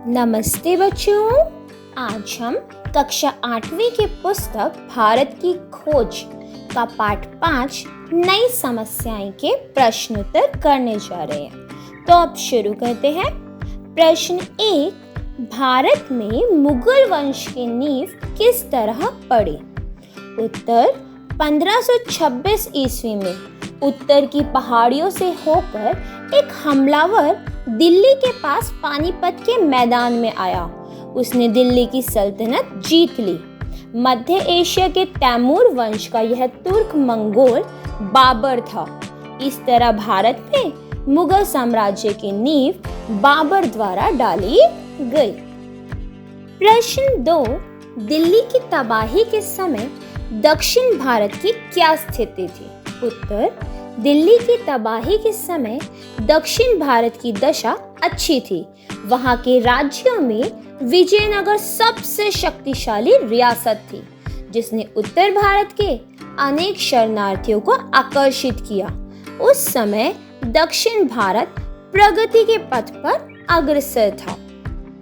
नमस्ते बच्चों। आज हम कक्षा 8वीं की पुस्तक भारत की खोज का पाठ 5 नई समस्याएं के प्रश्न उत्तर करने जा रहे हैं। तो अब शुरू करते हैं। प्रश्न 1, भारत में मुगल वंश की नींव किस तरह पड़ी? उत्तर, 1526 ईस्वी में उत्तर की पहाड़ियों से होकर एक हमलावर दिल्ली के पास पानीपत के मैदान में आया। उसने दिल्ली की सल्तनत जीत ली। मध्य एशिया के तैमूर वंश का यह तुर्क मंगोल बाबर था। इस तरह भारत में मुगल साम्राज्य की नींव बाबर द्वारा डाली गई। प्रश्न 2, दिल्ली की तबाही के समय दक्षिण भारत की क्या स्थिति थी? उत्तर, दिल्ली की तबाही के समय दक्षिण भारत की दशा अच्छी थी। वहां के राज्यों में विजयनगर सबसे शक्तिशाली रियासत थी, जिसने उत्तर भारत के अनेक शरणार्थियों को आकर्षित किया। उस समय दक्षिण भारत प्रगति के पथ पर अग्रसर था।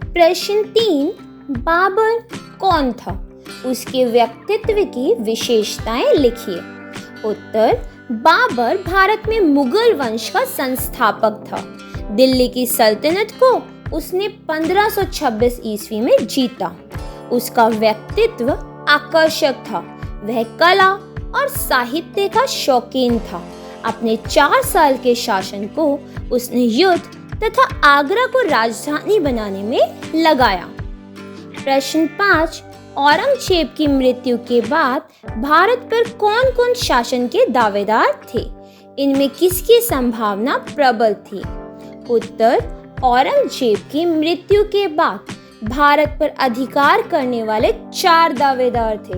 प्रश्न 3, बाबर कौन था? उसके व्यक्तित्व की विशेषताएं लिखिए। उत्तर, बाबर भारत में मुगल वंश का संस्थापक था। दिल्ली की सल्तनत को उसने 1526 ईस्वी में जीता। उसका व्यक्तित्व आकर्षक था। वह कला और साहित्य का शौकीन था। अपने 4 साल के शासन को उसने युद्ध तथा आगरा को राजधानी बनाने में लगाया। प्रश्न 5, औरंगजेब की मृत्यु के बाद भारत पर कौन कौन शासन के दावेदार थे? इनमें किसकी संभावना प्रबल थी? उत्तर, औरंगजेब की मृत्यु के बाद भारत पर अधिकार करने वाले 4 दावेदार थे।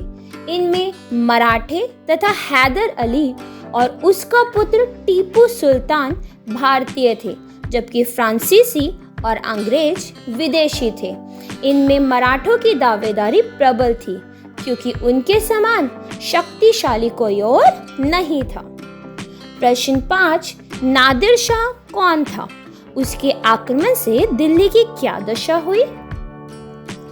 इनमें मराठे तथा हैदर अली और उसका पुत्र टीपू सुल्तान भारतीय थे, जबकि फ्रांसीसी और अंग्रेज विदेशी थे। इनमें मराठों की दावेदारी प्रबल थी, क्योंकि उनके समान शक्तिशाली कोई और नहीं था। प्रश्न 5, नादिर शाह कौन था? उसके आक्रमण से दिल्ली की क्या दशा हुई?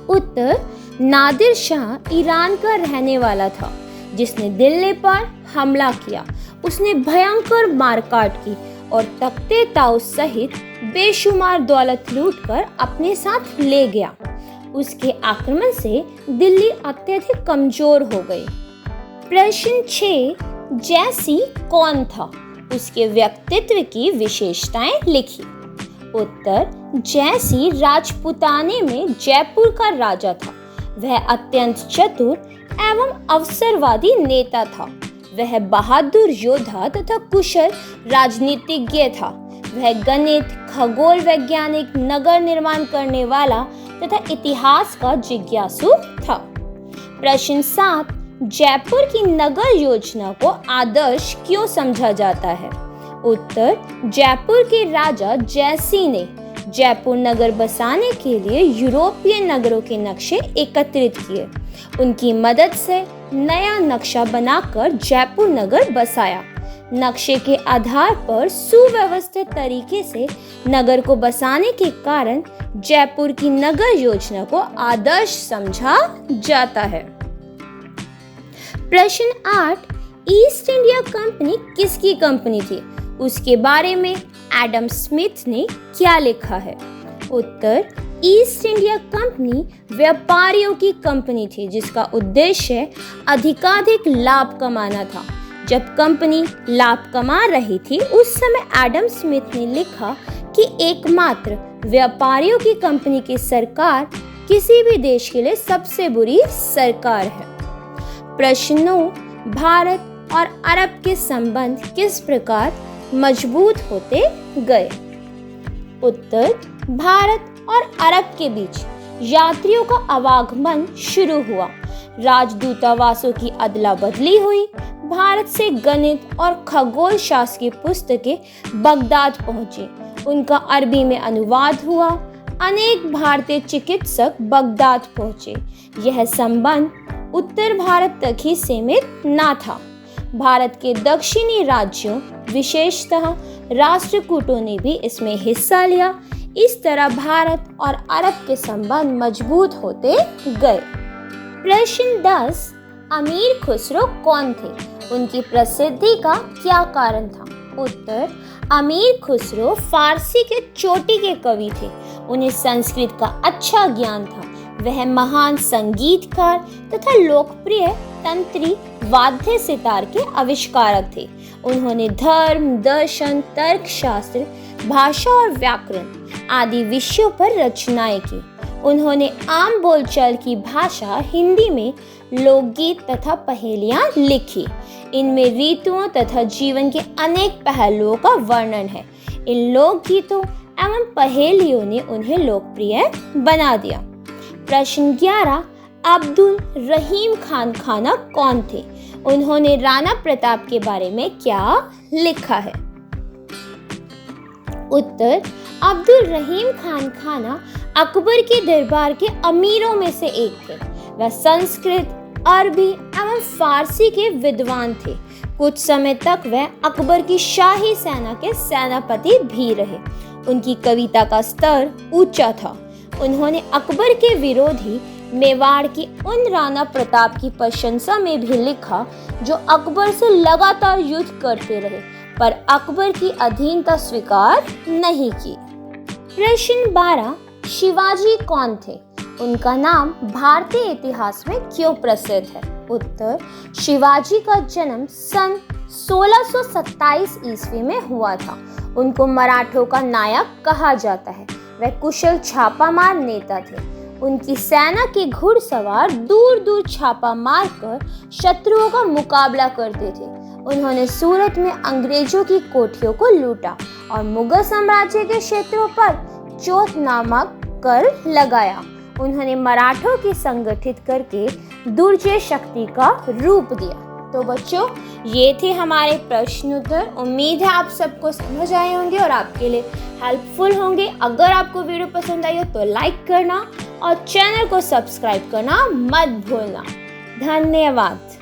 उत्तर, नादिर शाह ईरान का रहने वाला था, जिसने दिल्ली पर हमला किया। उसने भयंकर मारकाट की और तख्ते ताउस सहित बेशुमार दौलत लूटकर अपने साथ ले गया। उसके आक्रमण से दिल्ली अत्यधिक कमजोर हो गई। प्रश्न 6, जयसिंह कौन था? उसके व्यक्तित्व की विशेषताएं लिखिए। उत्तर, जयसिंह राजपूताने में जयपुर का राजा था। वह अत्यंत चतुर एवं अवसरवादी नेता था। वह बहादुर योद्धा तथा कुशल राजनीतिज्ञ था। वह गणित, खगोल वैज्ञानिक, नगर निर्माण करने वाला तथा इतिहास का जिज्ञासु था। प्रश्न 7, जयपुर की नगर योजना को आदर्श क्यों समझा जाता है? उत्तर, जयपुर के राजा जयसिंह ने जयपुर नगर बसाने के लिए यूरोपीय नगरों के नक्शे एकत्रित किए। उनकी मदद से नया नक्शा बनाकर जयपुर नगर बसाया। नक्शे के आधार पर सुव्यवस्थित तरीके से नगर को बसाने के कारण जयपुर की नगर योजना को आदर्श समझा जाता है। प्रश्न 8, ईस्ट इंडिया कंपनी किसकी कंपनी थी? उसके बारे में एडम स्मिथ ने क्या लिखा है? उत्तर, ईस्ट इंडिया कंपनी व्यापारियों की कंपनी थी, जिसका उद्देश्य अधिकाधिक लाभ कमाना था। जब कंपनी लाभ कमा रही थी, उस समय एडम स्मिथ ने लिखा कि एकमात्र व्यापारियों की कंपनी की सरकार किसी भी देश के लिए सबसे बुरी सरकार है। प्रश्न 9, भारत और अरब के संबंध किस प्रकार मजबूत होते गए? उत्तर, भारत और अरब के बीच यात्रियों का आवागमन शुरू हुआ। राजदूतावासों की अदला बदली हुई। भारत से गणित और खगोल शास्त्र की पुस्तकें बगदाद पहुंची। उनका अरबी में अनुवाद हुआ। अनेक भारतीय चिकित्सक बगदाद पहुंचे। यह संबंध उत्तर भारत तक ही सीमित न था। भारत के दक्षिणी राज्यों, विशेषतः राष्ट्रकूटों ने भी इसमें हिस्सा लिया। इस तरह भारत और अरब के संबंध मजबूत होते गए। प्रश्न 10, अमीर खुसरो कौन थे? उनकी प्रसिद्धि का क्या कारण था? उत्तर, अमीर खुसरो फारसी के चोटी के कवि थे। उन्हें संस्कृत का अच्छा ज्ञान था। वह महान संगीतकार तथा लोकप्रिय तंत्री वाद्य सितार के आविष्कारक थे। उन्होंने धर्म, दर्शन, तर्कशास्त्र, भाषा और व्याकरण आदि विषयों पर रचनाएं की। उन्होंने आम बोलचाल की भाषा हिंदी में लोकगीत तथा पहेलियां लिखी। इनमें ऋतुओं तथा जीवन के अनेक पहलुओं का वर्णन है। इन लोकगीतों एवं पहेलियों ने उन्हें लोकप्रिय बना दिया। प्रश्न 11, अब्दुल रहीम खान खाना कौन थे? उन्होंने राणा प्रताप के बारे में क्या लिखा है? उत्तर, अब्दुल रहीम खान खाना अकबर के दरबार के अमीरों में से एक थे। वह संस्कृत, अरबी एवं फारसी के विद्वान थे। कुछ समय तक वह अकबर की शाही सेना के सेनापति भी रहे। उनकी कविता का स्तर ऊंचा था। उन्होंने अकबर के विरोधी मेवाड़ की उन राणा प्रताप की प्रशंसा में भी लिखा जो अकबर से लगातार युद्ध करते रहे पर अकबर की अधीनता स्वीकार नहीं की। प्रश्न 12, शिवाजी कौन थे? उनका नाम भारतीय इतिहास में क्यों प्रसिद्ध है? उत्तर, शिवाजी का जन्म सन 1627 ईस्वी में हुआ था। उनको मराठों का नायक कहा जाता है। वह कुशल छापामार नेता थे। उनकी सेना के घुड़सवार दूर दूर छापा मारकर शत्रुओं का मुकाबला करते थे। उन्होंने सूरत में अंग्रेजों की कोठियों को लूटा और मुगल साम्राज्य के क्षेत्रों पर चोट नामक कर लगाया। उन्होंने मराठों की संगठित करके दुर्जय शक्ति का रूप दिया। तो बच्चों, ये थे हमारे प्रश्न उत्तर। उम्मीद है आप सबको समझ आए होंगे और आपके लिए हेल्पफुल होंगे। अगर आपको वीडियो पसंद आई हो तो लाइक करना और चैनल को सब्सक्राइब करना मत भूलना। धन्यवाद।